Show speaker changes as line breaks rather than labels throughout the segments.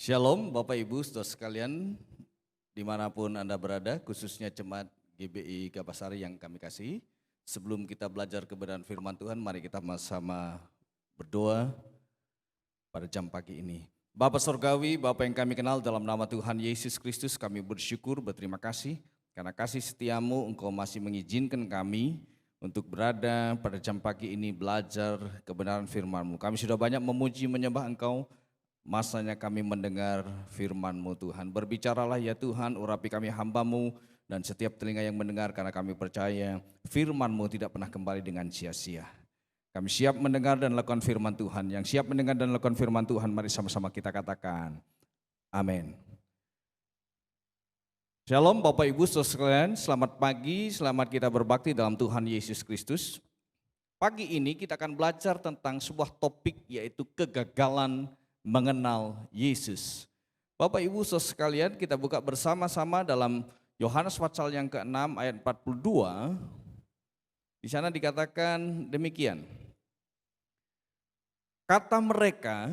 Shalom Bapak Ibu saudara sekalian dimanapun Anda berada, khususnya Jemaat GBI Gapasari yang kami kasih. Sebelum kita belajar kebenaran firman Tuhan, mari kita sama-sama berdoa pada jam pagi ini. Bapa Surgawi, Bapa yang kami kenal, dalam nama Tuhan Yesus Kristus kami bersyukur, berterima kasih karena kasih setiamu Engkau masih mengizinkan kami untuk berada pada jam pagi ini belajar kebenaran firman-Mu. Kami sudah banyak memuji menyembah Engkau, masanya kami mendengar firman-Mu Tuhan. Berbicaralah ya Tuhan, urapi kami hamba-Mu dan setiap telinga yang mendengar, karena kami percaya firman-Mu tidak pernah kembali dengan sia-sia. Kami siap mendengar dan lakukan firman Tuhan. Yang siap mendengar dan lakukan firman Tuhan, mari sama-sama kita katakan amin. Shalom Bapak Ibu saudara sekalian, selamat pagi, selamat kita berbakti dalam Tuhan Yesus Kristus. Pagi ini kita akan belajar tentang sebuah topik, yaitu kegagalan mengenal Yesus. Bapak Ibu saudara sekalian, kita buka bersama-sama dalam Yohanes pasal yang ke-6 ayat 42. Di sana dikatakan demikian. Kata mereka,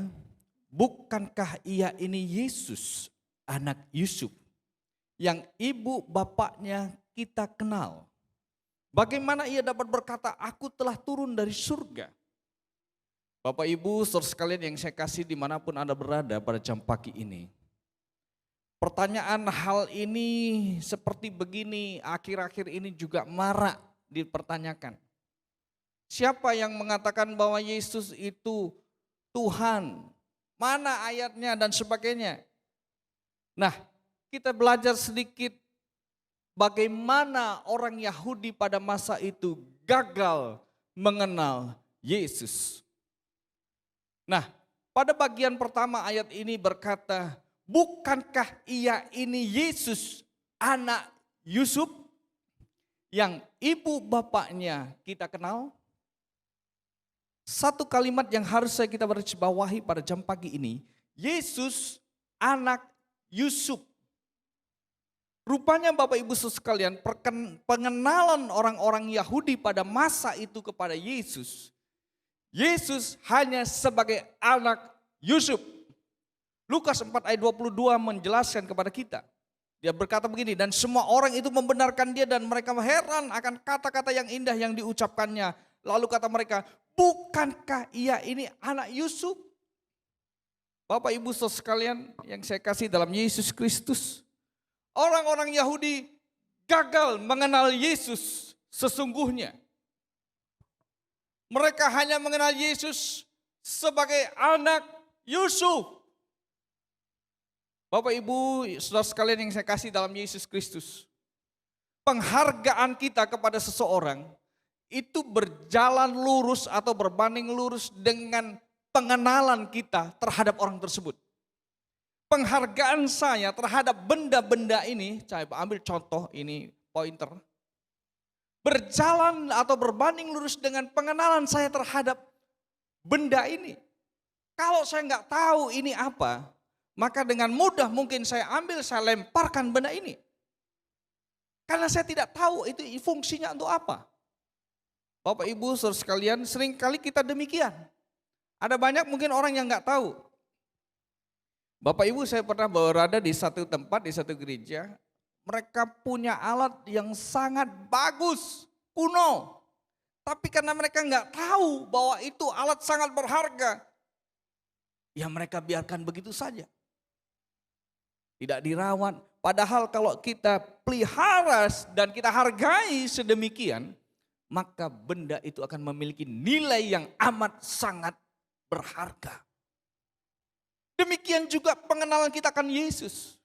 bukankah ia ini Yesus, anak Yusuf, yang ibu bapaknya kita kenal? Bagaimana ia dapat berkata, aku telah turun dari surga? Bapak Ibu saudara sekalian yang saya kasih dimanapun Anda berada pada jam pagi ini. Pertanyaan hal ini seperti begini, akhir-akhir ini juga marak dipertanyakan. Siapa yang mengatakan bahwa Yesus itu Tuhan? Mana ayatnya dan sebagainya? Nah, kita belajar sedikit bagaimana orang Yahudi pada masa itu gagal mengenal Yesus. Nah, pada bagian pertama ayat ini berkata, bukankah ia ini Yesus, anak Yusuf, yang ibu bapaknya kita kenal? Satu kalimat yang harus kita bawahi pada jam pagi ini, Yesus anak Yusuf. Rupanya Bapak Ibu saudara sekalian, pengenalan orang-orang Yahudi pada masa itu kepada Yesus, Yesus hanya sebagai anak Yusuf. Lukas 4 ayat 22 menjelaskan kepada kita. Dia berkata begini, dan semua orang itu membenarkan dia dan mereka heran akan kata-kata yang indah yang diucapkannya. Lalu kata mereka, bukankah ia ini anak Yusuf? Bapak Ibu saudara sekalian yang saya kasih dalam Yesus Kristus, orang-orang Yahudi gagal mengenal Yesus sesungguhnya. Mereka hanya mengenal Yesus sebagai anak Yusuf. Bapak Ibu saudara sekalian yang saya kasih dalam Yesus Kristus, penghargaan kita kepada seseorang itu berjalan lurus atau berbanding lurus dengan pengenalan kita terhadap orang tersebut. Penghargaan saya terhadap benda-benda ini, saya ambil contoh ini pointer, berjalan atau berbanding lurus dengan pengenalan saya terhadap benda ini. Kalau saya nggak tahu ini apa, maka dengan mudah mungkin saya ambil, saya lemparkan benda ini. Karena saya tidak tahu itu fungsinya untuk apa. Bapak Ibu saudara sekalian, seringkali kita demikian. Ada banyak mungkin orang yang nggak tahu. Bapak Ibu, saya pernah berada di satu tempat, di satu gereja. Mereka punya alat yang sangat bagus, kuno. Tapi karena mereka nggak tahu bahwa itu alat sangat berharga, ya mereka biarkan begitu saja. Tidak dirawat. Padahal kalau kita pelihara dan kita hargai sedemikian, maka benda itu akan memiliki nilai yang amat sangat berharga. Demikian juga pengenalan kita akan Yesus.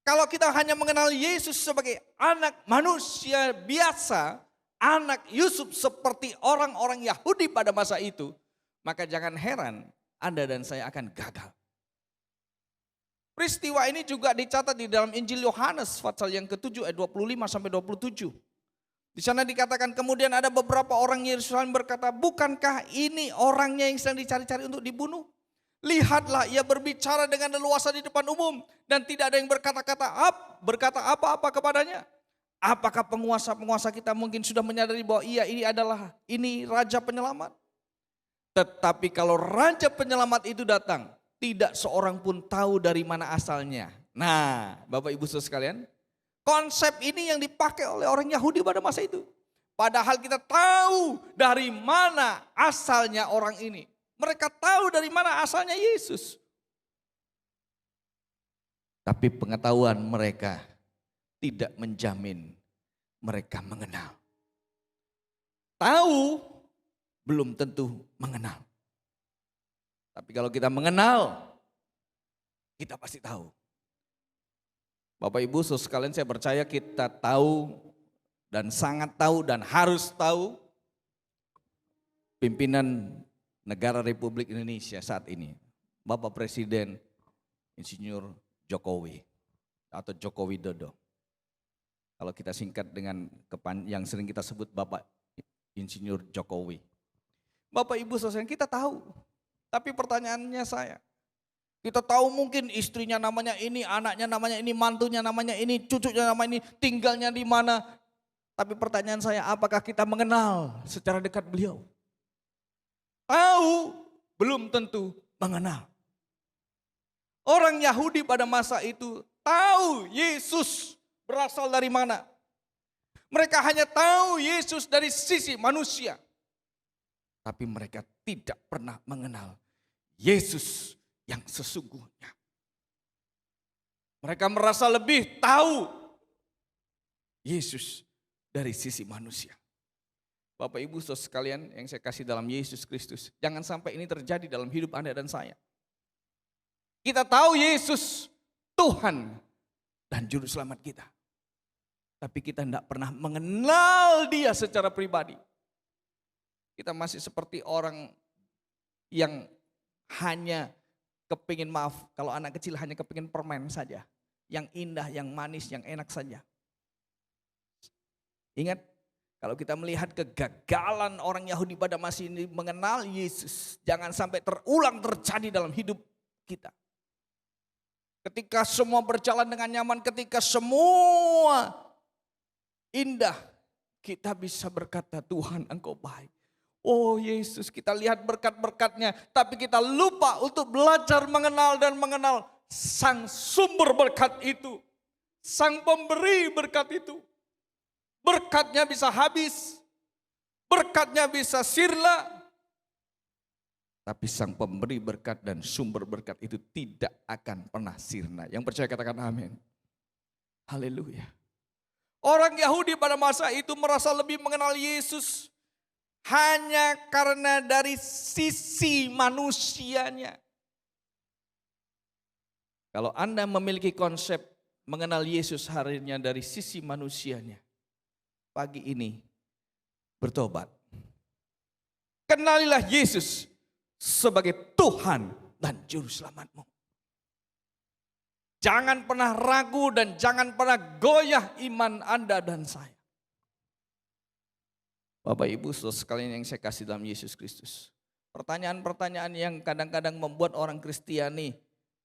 Kalau kita hanya mengenal Yesus sebagai anak manusia biasa, anak Yusuf seperti orang-orang Yahudi pada masa itu, maka jangan heran Anda dan saya akan gagal. Peristiwa ini juga dicatat di dalam Injil Yohanes pasal yang ke-7 ayat 25 sampai 27. Di sana dikatakan kemudian ada beberapa orang Yerusalem berkata, bukankah ini orangnya yang sedang dicari-cari untuk dibunuh? Lihatlah, ia berbicara dengan leluasa di depan umum dan tidak ada yang berkata apa-apa kepadanya. Apakah penguasa-penguasa kita mungkin sudah menyadari bahwa ini raja penyelamat? Tetapi kalau raja penyelamat itu datang, tidak seorang pun tahu dari mana asalnya. Nah, Bapak Ibu Saudara sekalian, konsep ini yang dipakai oleh orang Yahudi pada masa itu. Padahal kita tahu dari mana asalnya orang ini. Mereka tahu dari mana asalnya Yesus. Tapi pengetahuan mereka tidak menjamin mereka mengenal. Tahu belum tentu mengenal. Tapi kalau kita mengenal, kita pasti tahu. Bapak Ibu Saudara sekalian, saya percaya kita tahu dan sangat tahu dan harus tahu pimpinan negara Republik Indonesia saat ini. Bapak Presiden Insinyur Jokowi atau Joko Widodo. Kalau kita singkat dengan yang sering kita sebut Bapak Insinyur Jokowi. Bapak Ibu Saudara, kita tahu. Tapi pertanyaannya saya, kita tahu mungkin istrinya namanya ini, anaknya namanya ini, mantunya namanya ini, cucunya namanya ini, tinggalnya di mana. Tapi pertanyaan saya, apakah kita mengenal secara dekat beliau? Tahu, belum tentu mengenal. Orang Yahudi pada masa itu tahu Yesus berasal dari mana. Mereka hanya tahu Yesus dari sisi manusia. Tapi mereka tidak pernah mengenal Yesus yang sesungguhnya. Mereka merasa lebih tahu Yesus dari sisi manusia. Bapak Ibu Saudara sekalian yang saya kasih dalam Yesus Kristus, jangan sampai ini terjadi dalam hidup Anda dan saya. Kita tahu Yesus Tuhan dan Juru Selamat kita. Tapi kita tidak pernah mengenal Dia secara pribadi. Kita masih seperti orang yang hanya kepingin, maaf, kalau anak kecil hanya kepingin permen saja. Yang indah, yang manis, yang enak saja. Ingat, kalau kita melihat kegagalan orang Yahudi pada masa ini mengenal Yesus, jangan sampai terulang terjadi dalam hidup kita. Ketika semua berjalan dengan nyaman, ketika semua indah, kita bisa berkata, Tuhan Engkau baik. Oh Yesus, kita lihat berkat-berkatnya, tapi kita lupa untuk belajar mengenal dan mengenal sang sumber berkat itu, sang pemberi berkat itu. Berkatnya bisa habis, berkatnya bisa sirna, tapi sang pemberi berkat dan sumber berkat itu tidak akan pernah sirna. Yang percaya katakan amin. Haleluya. Orang Yahudi pada masa itu merasa lebih mengenal Yesus hanya karena dari sisi manusianya. Kalau Anda memiliki konsep mengenal Yesus harinya dari sisi manusianya, pagi ini bertobat. Kenalilah Yesus sebagai Tuhan dan Juru Selamatmu. Jangan pernah ragu dan jangan pernah goyah iman Anda dan saya. Bapak Ibu saudara sekalian yang saya kasih dalam Yesus Kristus. Pertanyaan-pertanyaan yang kadang-kadang membuat orang Kristiani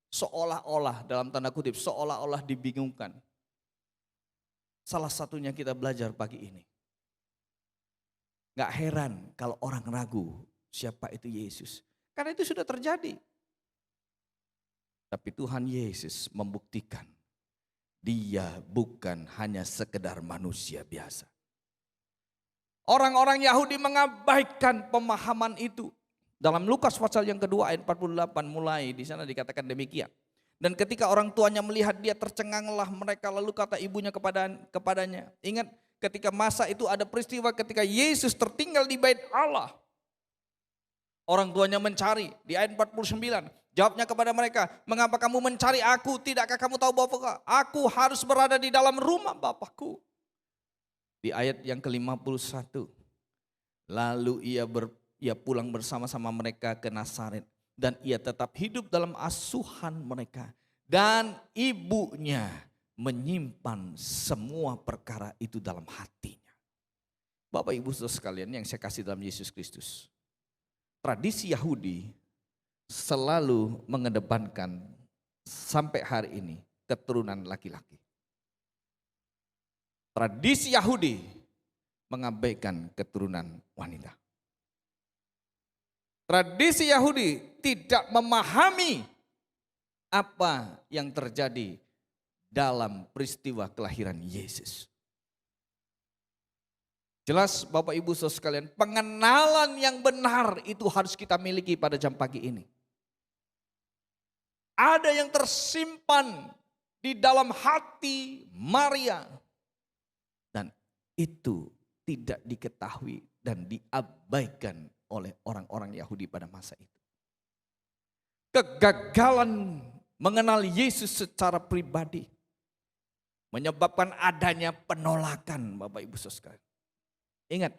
seolah-olah, dalam tanda kutip, seolah-olah dibingungkan. Salah satunya kita belajar pagi ini. Gak heran kalau orang ragu siapa itu Yesus. Karena itu sudah terjadi. Tapi Tuhan Yesus membuktikan Dia bukan hanya sekedar manusia biasa. Orang-orang Yahudi mengabaikan pemahaman itu. Dalam Lukas pasal yang kedua ayat 48 mulai di sana dikatakan demikian. Dan ketika orang tuanya melihat dia tercenganglah mereka, lalu kata ibunya kepadanya. Ingat ketika masa itu ada peristiwa ketika Yesus tertinggal di bait Allah. Orang tuanya mencari di ayat 49. Jawabnya kepada mereka, mengapa kamu mencari aku? Tidakkah kamu tahu bahwa aku harus berada di dalam rumah Bapakku? Di ayat yang ke-51. Lalu ia pulang bersama-sama mereka ke Nazaret. Dan ia tetap hidup dalam asuhan mereka. Dan ibunya menyimpan semua perkara itu dalam hatinya. Bapak Ibu saudara sekalian yang saya kasih dalam Yesus Kristus. Tradisi Yahudi selalu mengedepankan sampai hari ini keturunan laki-laki. Tradisi Yahudi mengabaikan keturunan wanita. Tradisi Yahudi tidak memahami apa yang terjadi dalam peristiwa kelahiran Yesus. Jelas Bapak Ibu Saudara sekalian, pengenalan yang benar itu harus kita miliki pada jam pagi ini. Ada yang tersimpan di dalam hati Maria. Dan itu tidak diketahui dan diabaikan oleh orang-orang Yahudi pada masa itu. Kegagalan mengenal Yesus secara pribadi menyebabkan adanya penolakan Bapak Ibu Saudara sekalian. Ingat,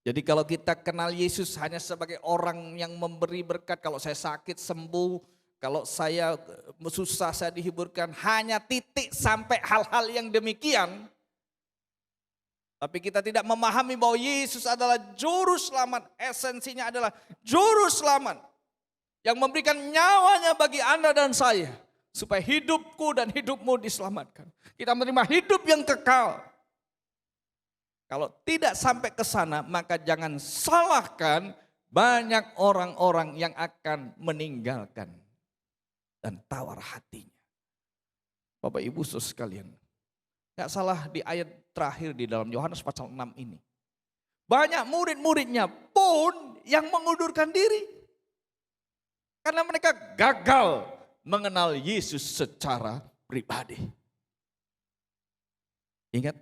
jadi kalau kita kenal Yesus hanya sebagai orang yang memberi berkat, kalau saya sakit sembuh, kalau saya susah saya dihiburkan, hanya titik sampai hal-hal yang demikian. Tapi kita tidak memahami bahwa Yesus adalah juru selamat, esensinya adalah juru selamat yang memberikan nyawanya bagi Anda dan saya, supaya hidupku dan hidupmu diselamatkan. Kita menerima hidup yang kekal. Kalau tidak sampai ke sana, maka jangan salahkan banyak orang-orang yang akan meninggalkan dan tawar hatinya. Bapak Ibu Saudara sekalian, gak salah di ayat terakhir di dalam Yohanes pasal 6 ini. Banyak murid-muridnya pun yang mengundurkan diri. Karena mereka gagal mengenal Yesus secara pribadi. Ingat,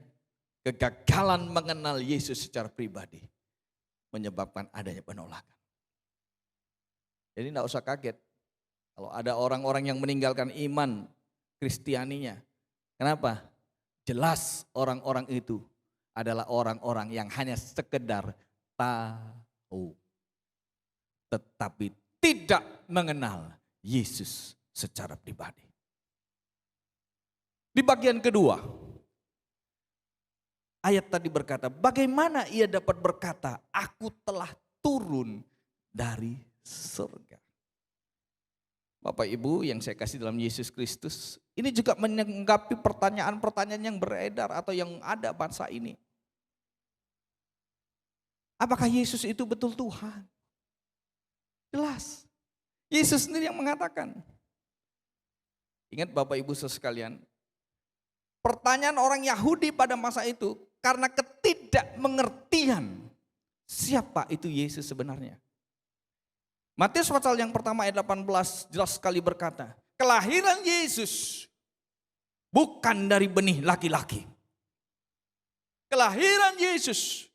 kegagalan mengenal Yesus secara pribadi menyebabkan adanya penolakan. Jadi tidak usah kaget kalau ada orang-orang yang meninggalkan iman Kristianinya. Kenapa? Jelas orang-orang itu adalah orang-orang yang hanya sekedar tahu, tetapi tidak mengenal Yesus secara pribadi. Di bagian kedua, ayat tadi berkata, bagaimana ia dapat berkata, aku telah turun dari surga. Bapak Ibu yang saya kasih dalam Yesus Kristus, ini juga menanggapi pertanyaan-pertanyaan yang beredar atau yang ada bangsa ini. Apakah Yesus itu betul Tuhan? Jelas. Yesus sendiri yang mengatakan. Ingat Bapak Ibu sekalian, pertanyaan orang Yahudi pada masa itu karena ketidakmengertian siapa itu Yesus sebenarnya. Matius pasal yang pertama ayat 18 jelas sekali berkata, kelahiran Yesus bukan dari benih laki-laki. Kelahiran Yesus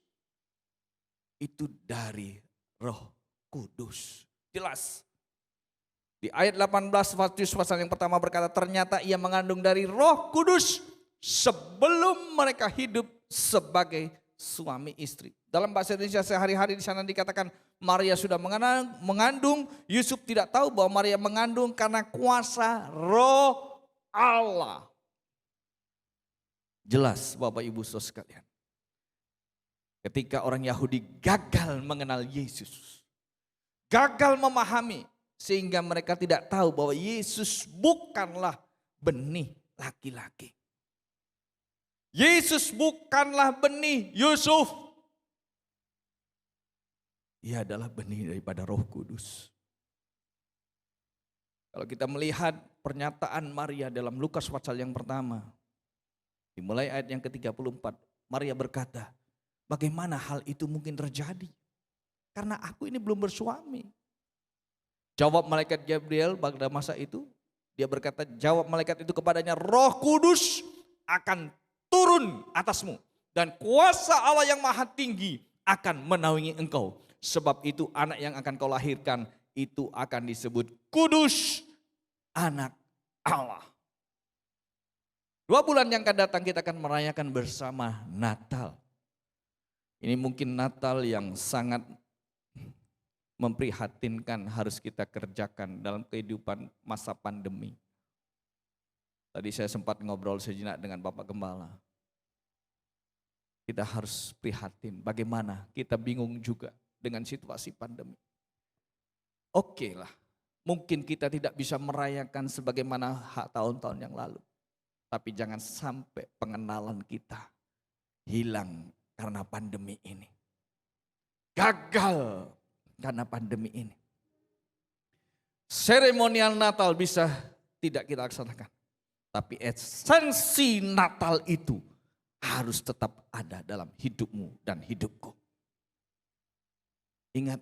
itu dari Roh Kudus. Jelas. Di ayat 18 Matius pasal yang pertama berkata, ternyata ia mengandung dari Roh Kudus sebelum mereka hidup sebagai suami istri. Dalam bahasa Indonesia sehari-hari di sana dikatakan Maria sudah mengandung, Yusuf tidak tahu bahwa Maria mengandung karena kuasa Roh Allah. Jelas Bapak Ibu Saudara sekalian. Ketika orang Yahudi gagal mengenal Yesus, gagal memahami, sehingga mereka tidak tahu bahwa Yesus bukanlah benih laki-laki. Yesus bukanlah benih Yusuf. Ia adalah benih daripada Roh Kudus. Kalau kita melihat pernyataan Maria dalam Lukas pasal yang pertama, dimulai ayat yang ke-34, Maria berkata, bagaimana hal itu mungkin terjadi? Karena aku ini belum bersuami. Jawab malaikat Gabriel pada masa itu, dia berkata, jawab malaikat itu kepadanya, Roh Kudus akan turun atasmu dan kuasa Allah yang maha tinggi akan menaungi engkau. Sebab itu anak yang akan kau lahirkan itu akan disebut kudus, anak Allah. 2 bulan yang akan datang kita akan merayakan bersama Natal. Ini mungkin Natal yang sangat memprihatinkan harus kita kerjakan dalam kehidupan masa pandemi. Tadi saya sempat ngobrol sejenak dengan Bapak Gembala. Kita harus prihatin bagaimana kita bingung juga dengan situasi pandemi. Oke lah, mungkin kita tidak bisa merayakan sebagaimana tahun-tahun yang lalu. Tapi jangan sampai pengenalan kita hilang karena pandemi ini. Gagal karena pandemi ini. seremonial Natal bisa tidak kita laksanakan. Tapi esensi Natal itu harus tetap ada dalam hidupmu dan hidupku. Ingat,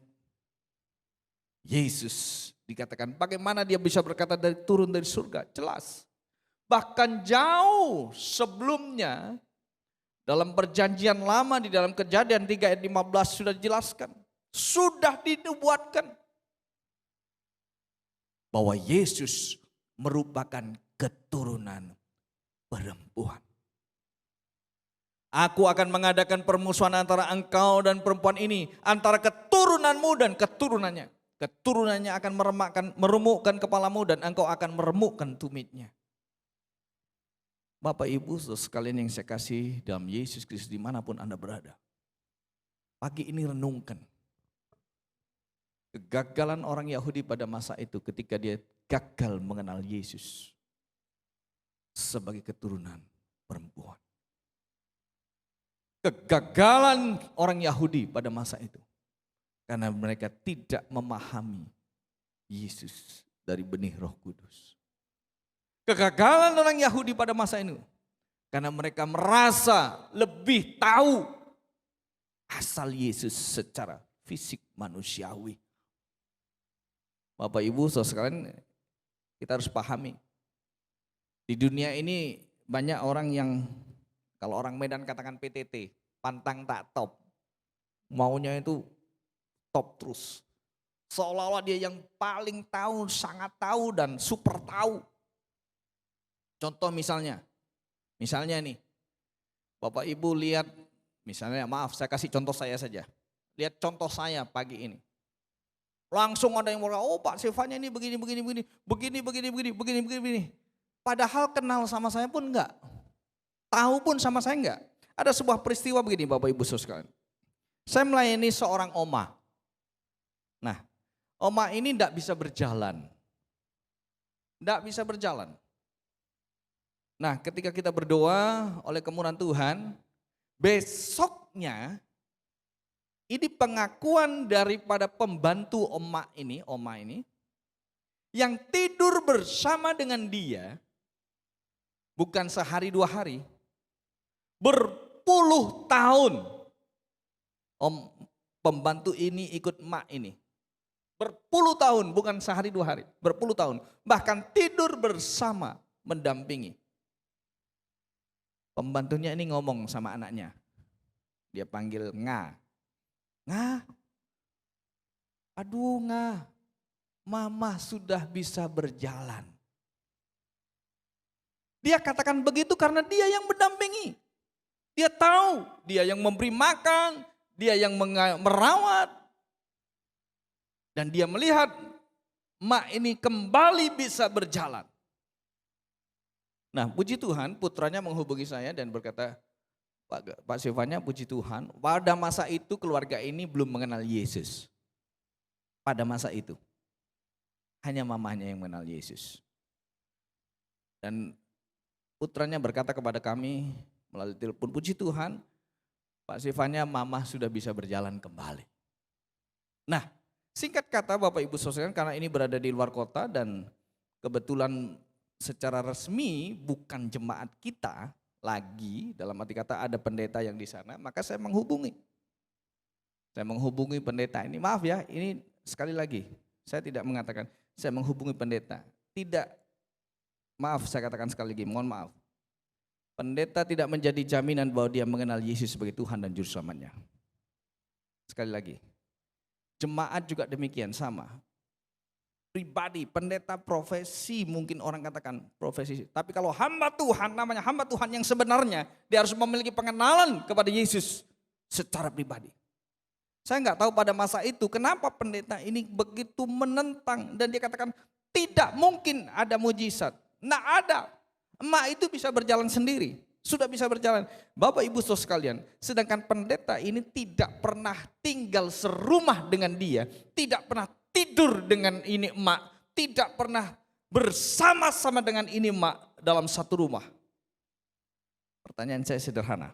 Yesus dikatakan bagaimana dia bisa berkata turun dari surga? Jelas. Bahkan jauh sebelumnya dalam perjanjian lama di dalam Kejadian 3 ayat 15 sudah dijelaskan. Sudah dinubuatkan bahwa Yesus merupakan keturunan perempuan. Aku akan mengadakan permusuhan antara engkau dan perempuan ini, antara keturunanmu dan keturunannya. Keturunannya akan meremukkan kepalamu dan engkau akan meremukkan tumitnya. Bapak Ibu sekalian yang saya kasih dalam Yesus Kristus dimanapun Anda berada. Pagi ini renungkan kegagalan orang Yahudi pada masa itu ketika dia gagal mengenal Yesus sebagai keturunan perempuan. Kegagalan orang Yahudi pada masa itu karena mereka tidak memahami Yesus dari benih Roh Kudus. Kegagalan orang Yahudi pada masa itu karena mereka merasa lebih tahu asal Yesus secara fisik manusiawi. Bapak Ibu saudara sekalian, kita harus pahami. Di dunia ini banyak orang yang, kalau orang Medan katakan PTT, pantang tak top. Maunya itu top terus. Seolah-olah dia yang paling tahu, sangat tahu dan super tahu. Contoh misalnya nih, Bapak Ibu lihat, misalnya maaf saya kasih contoh saya saja. Lihat contoh saya pagi ini. Langsung ada yang bilang, oh Pak Silvanya ini begini. Padahal kenal sama saya pun enggak. Tahu pun sama saya enggak. Ada sebuah peristiwa begini Bapak Ibu saudara sekalian. Saya melayani seorang oma. Nah, oma ini enggak bisa berjalan. Nah, ketika kita berdoa oleh kemurahan Tuhan, besoknya ini pengakuan daripada pembantu oma ini, yang tidur bersama dengan dia, bukan sehari 2 hari, berpuluh tahun. Pembantu ini ikut emak ini. Berpuluh tahun, bukan sehari 2 hari, berpuluh tahun. Bahkan tidur bersama, mendampingi. Pembantunya ini ngomong sama anaknya. Dia panggil Nga. Aduh Nga, mama sudah bisa berjalan. Dia katakan begitu karena dia yang mendampingi. Dia tahu, dia yang memberi makan, dia yang merawat. Dan dia melihat mak ini kembali bisa berjalan. Nah puji Tuhan, putranya menghubungi saya dan berkata, Pak Silvanya puji Tuhan, pada masa itu keluarga ini belum mengenal Yesus. Pada masa itu. Hanya mamanya yang mengenal Yesus. Dan putranya berkata kepada kami melalui telepon, puji Tuhan, Pak Silvanya mama sudah bisa berjalan kembali. Nah, singkat kata Bapak Ibu saudara, karena ini berada di luar kota dan kebetulan secara resmi bukan jemaat kita lagi, dalam arti kata ada pendeta yang di sana, maka saya menghubungi. Saya menghubungi pendeta ini, maaf ya, ini sekali lagi, saya tidak mengatakan, saya menghubungi pendeta. Tidak, maaf saya katakan sekali lagi, mohon maaf. Pendeta tidak menjadi jaminan bahwa dia mengenal Yesus sebagai Tuhan dan Juru Selamatnya. Sekali lagi, jemaat juga demikian sama. Pribadi, pendeta profesi, mungkin orang katakan profesi. Tapi kalau hamba Tuhan, namanya hamba Tuhan yang sebenarnya, dia harus memiliki pengenalan kepada Yesus secara pribadi. Saya nggak tahu pada masa itu kenapa pendeta ini begitu menentang dan dia katakan tidak mungkin ada mujizat. Nggak ada. Emak itu bisa berjalan sendiri, sudah bisa berjalan. Bapak Ibu saudara sekalian, sedangkan pendeta ini tidak pernah tinggal serumah dengan dia, tidak pernah tidur dengan ini emak, tidak pernah bersama-sama dengan ini emak dalam satu rumah. Pertanyaan saya sederhana.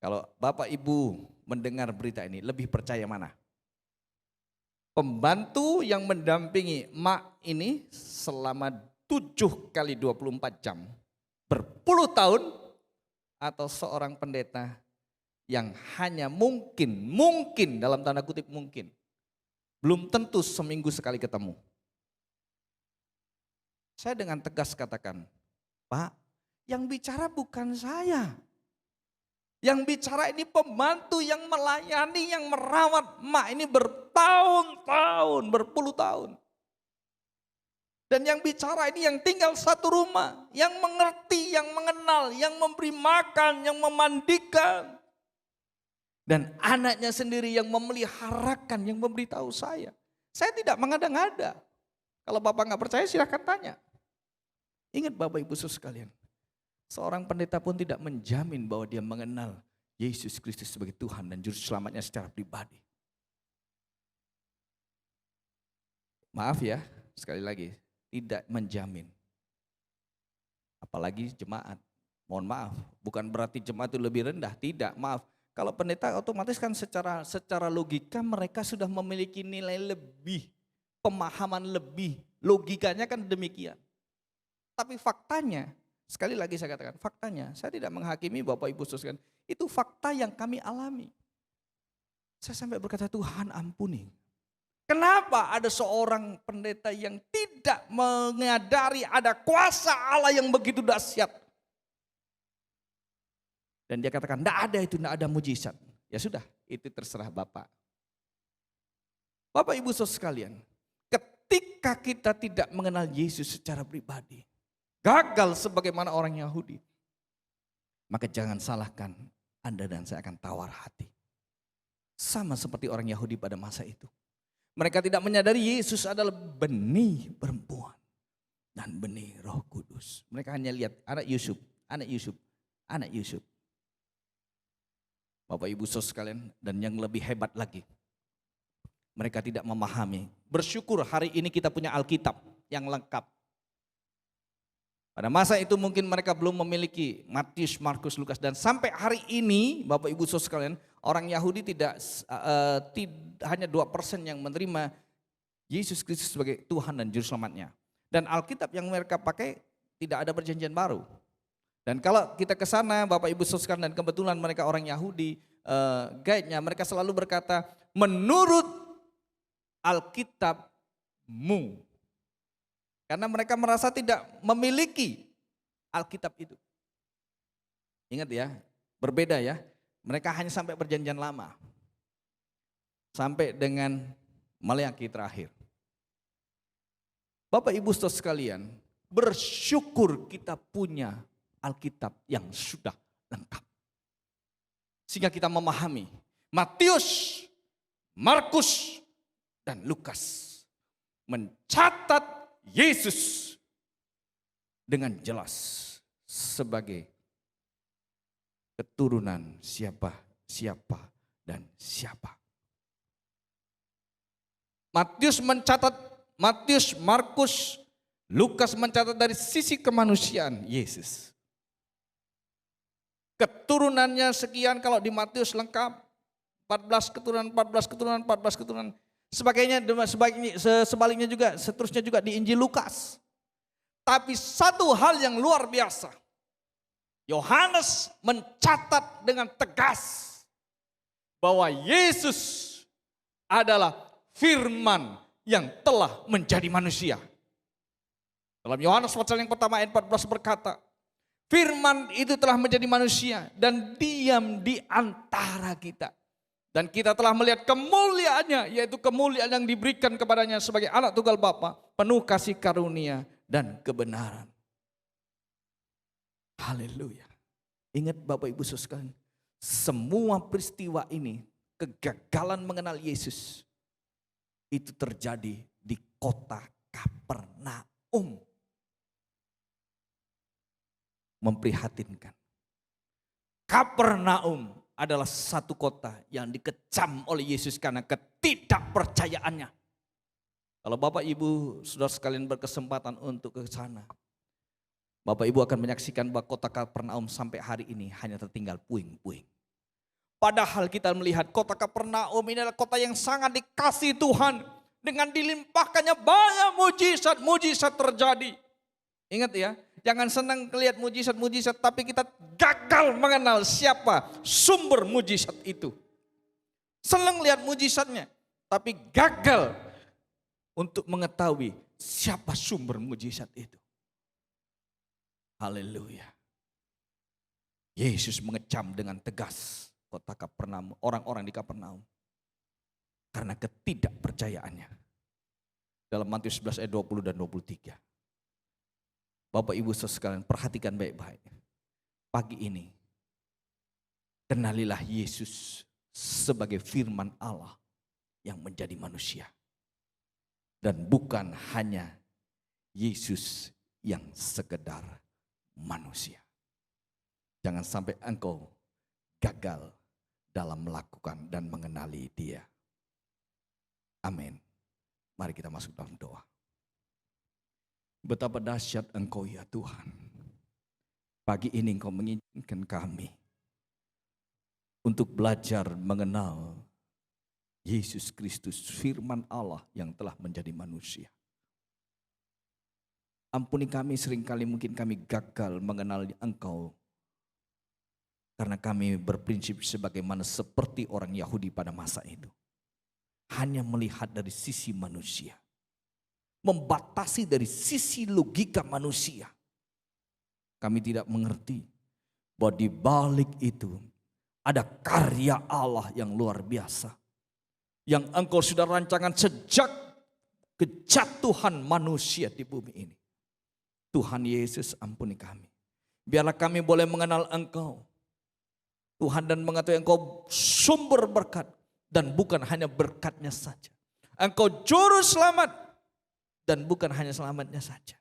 Kalau Bapak Ibu mendengar berita ini, lebih percaya mana? Pembantu yang mendampingi mak ini selama 7 kali 24 jam, berpuluh tahun, atau seorang pendeta yang hanya mungkin dalam tanda kutip mungkin, belum tentu seminggu sekali ketemu. Saya dengan tegas katakan, Pak, yang bicara bukan saya. Yang bicara ini pembantu yang melayani, yang merawat mak ini bertahun-tahun, berpuluh tahun. Dan yang bicara ini yang tinggal satu rumah, yang mengerti, yang mengenal, yang memberi makan, yang memandikan. Dan anaknya sendiri yang memeliharakan, yang memberitahu saya. Saya tidak mengada-ngada. Kalau Bapak nggak percaya silahkan tanya. Ingat Bapak Ibu Saudara sekalian, seorang pendeta pun tidak menjamin bahwa dia mengenal Yesus Kristus sebagai Tuhan dan Juru Selamatnya secara pribadi. Maaf ya, sekali lagi, tidak menjamin. Apalagi jemaat. Mohon maaf, bukan berarti jemaat itu lebih rendah, tidak, maaf. Kalau pendeta otomatis kan secara logika mereka sudah memiliki nilai lebih, pemahaman lebih, logikanya kan demikian. Tapi faktanya, sekali lagi saya katakan, faktanya, saya tidak menghakimi Bapak Ibu Saudara, itu fakta yang kami alami. Saya sampai berkata, Tuhan ampuni. Kenapa ada seorang pendeta yang tidak menyadari ada kuasa Allah yang begitu dahsyat? Dan dia katakan, tidak ada mujizat. Ya sudah, itu terserah Bapak. Bapak Ibu Saudara sekalian, ketika kita tidak mengenal Yesus secara pribadi, gagal sebagaimana orang Yahudi, maka jangan salahkan Anda dan saya akan tawar hati. Sama seperti orang Yahudi pada masa itu. Mereka tidak menyadari Yesus adalah benih perempuan dan benih Roh Kudus. Mereka hanya lihat anak Yusuf, anak Yusuf, anak Yusuf. Bapak Ibu Saudara sekalian, dan yang lebih hebat lagi, mereka tidak memahami. Bersyukur hari ini kita punya Alkitab yang lengkap. Pada masa itu mungkin mereka belum memiliki Matius, Markus, Lukas, dan sampai hari ini Bapak Ibu Saudara sekalian, orang Yahudi tidak hanya 2% yang menerima Yesus Kristus sebagai Tuhan dan Juru Selamatnya. Dan Alkitab yang mereka pakai tidak ada perjanjian baru. Dan kalau kita ke sana Bapak Ibu Saudara sekalian, dan kebetulan mereka orang Yahudi, guide-nya mereka selalu berkata, menurut Alkitabmu. Karena mereka merasa tidak memiliki Alkitab itu. Ingat ya, berbeda ya. Mereka hanya sampai perjanjian lama. Sampai dengan Maleakhi terakhir. Bapak Ibu Saudara sekalian, bersyukur kita punya Alkitab yang sudah lengkap. Sehingga kita memahami Matius, Markus, dan Lukas mencatat Yesus dengan jelas sebagai keturunan siapa, dan siapa. Matius, Markus, Lukas mencatat dari sisi kemanusiaan Yesus. Keturunannya sekian, kalau di Matius lengkap 14 keturunan. Sebaliknya juga, seterusnya juga di Injil Lukas. Tapi satu hal yang luar biasa, Yohanes mencatat dengan tegas bahwa Yesus adalah firman yang telah menjadi manusia. Dalam Yohanes pasal yang pertama ayat 14 berkata, firman itu telah menjadi manusia dan diam di antara kita. Dan kita telah melihat kemuliaannya, yaitu kemuliaan yang diberikan kepadanya sebagai anak tunggal Bapa, penuh kasih karunia dan kebenaran. Haleluya. Ingat Bapak Ibu Saudara sekalian, semua peristiwa ini, kegagalan mengenal Yesus, itu terjadi di kota Kapernaum. Memprihatinkan. Kapernaum adalah satu kota yang dikecam oleh Yesus karena ketidakpercayaannya. Kalau Bapak Ibu Saudara sekalian berkesempatan untuk ke sana, Bapak Ibu akan menyaksikan bahwa kota Kapernaum sampai hari ini hanya tertinggal puing-puing. Padahal kita melihat kota Kapernaum ini adalah kota yang sangat dikasihi Tuhan. Dengan dilimpahkannya banyak mujizat-mujizat terjadi. Ingat ya, jangan senang melihat mujizat-mujizat, tapi kita gagal mengenal siapa sumber mujizat itu. Senang lihat mujizatnya, tapi gagal untuk mengetahui siapa sumber mujizat itu. Haleluya. Yesus mengecam dengan tegas kota Kapernaum, orang-orang di Kapernaum, karena ketidakpercayaannya. Dalam Matius 11 ayat 20 dan 23. Bapak Ibu saudara sekalian, perhatikan baik-baik. Pagi ini, kenalilah Yesus sebagai firman Allah yang menjadi manusia. Dan bukan hanya Yesus yang sekedar manusia. Jangan sampai engkau gagal dalam melakukan dan mengenali Dia. Amin. Mari kita masuk dalam doa. Betapa dahsyat Engkau ya Tuhan. Pagi ini Engkau mengizinkan kami untuk belajar mengenal Yesus Kristus, firman Allah yang telah menjadi manusia. Ampuni kami, seringkali mungkin kami gagal mengenal Engkau karena kami berprinsip sebagaimana seperti orang Yahudi pada masa itu. Hanya melihat dari sisi manusia. Membatasi dari sisi logika manusia. Kami tidak mengerti bahwa di balik itu ada karya Allah yang luar biasa. Yang Engkau sudah rancangan sejak kejatuhan manusia di bumi ini. Tuhan Yesus, ampuni kami. Biarlah kami boleh mengenal Engkau, Tuhan, dan mengetahui Engkau sumber berkat. Dan bukan hanya berkatnya saja. Engkau juru selamat. Dan bukan hanya selamatnya saja.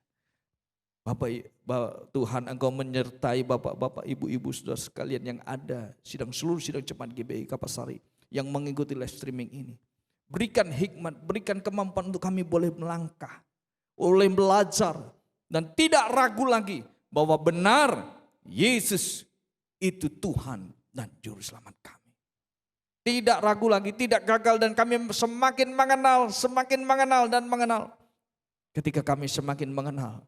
Tuhan, Engkau menyertai bapak-bapak, ibu-ibu, saudara sekalian yang ada seluruh sidang jemaat GBI Kapasari yang mengikuti live streaming ini. Berikan hikmat, berikan kemampuan untuk kami boleh melangkah, boleh belajar, dan tidak ragu lagi bahwa benar Yesus itu Tuhan dan Juru Selamat kami. Tidak ragu lagi, tidak gagal, dan kami semakin mengenal dan mengenal. Ketika kami semakin mengenal,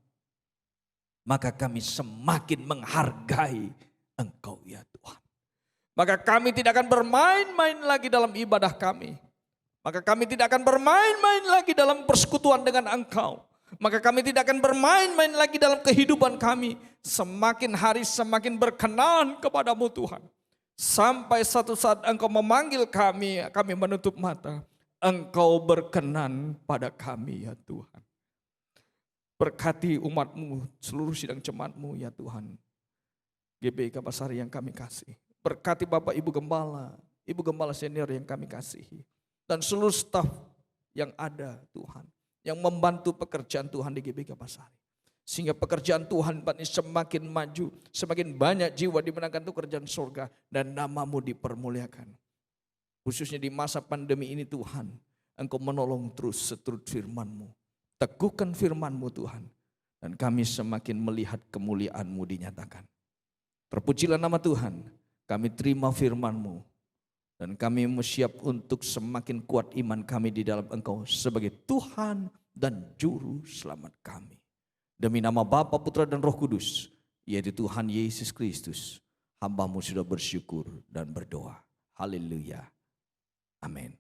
maka kami semakin menghargai Engkau ya Tuhan. Maka kami tidak akan bermain-main lagi dalam ibadah kami. Maka kami tidak akan bermain-main lagi dalam persekutuan dengan Engkau. Maka kami tidak akan bermain-main lagi dalam kehidupan kami. Semakin hari semakin berkenan kepadamu Tuhan. Sampai satu saat Engkau memanggil kami menutup mata. Engkau berkenan pada kami ya Tuhan. Berkati umat-Mu, seluruh sidang jemaat-Mu ya Tuhan. GBI Kapasari yang kami kasih. Berkati Bapak Ibu Gembala senior yang kami kasihi. Dan seluruh staf yang ada Tuhan. Yang membantu pekerjaan Tuhan di GBI Kapasari. Sehingga pekerjaan Tuhan ini semakin maju. Semakin banyak jiwa dimenangkan untuk kerjaan surga. Dan nama-Mu dipermuliakan. Khususnya di masa pandemi ini Tuhan. Engkau menolong terus seturut firman-Mu. Teguhkan firman-Mu Tuhan. Dan kami semakin melihat kemuliaan-Mu dinyatakan. Terpujilah nama Tuhan. Kami terima firman-Mu. Dan kami siap untuk semakin kuat iman kami di dalam Engkau. Sebagai Tuhan dan Juru Selamat kami. Demi nama Bapa, Putra dan Roh Kudus. Yaitu Tuhan Yesus Kristus. Hamba-Mu sudah bersyukur dan berdoa. Haleluya. Amin.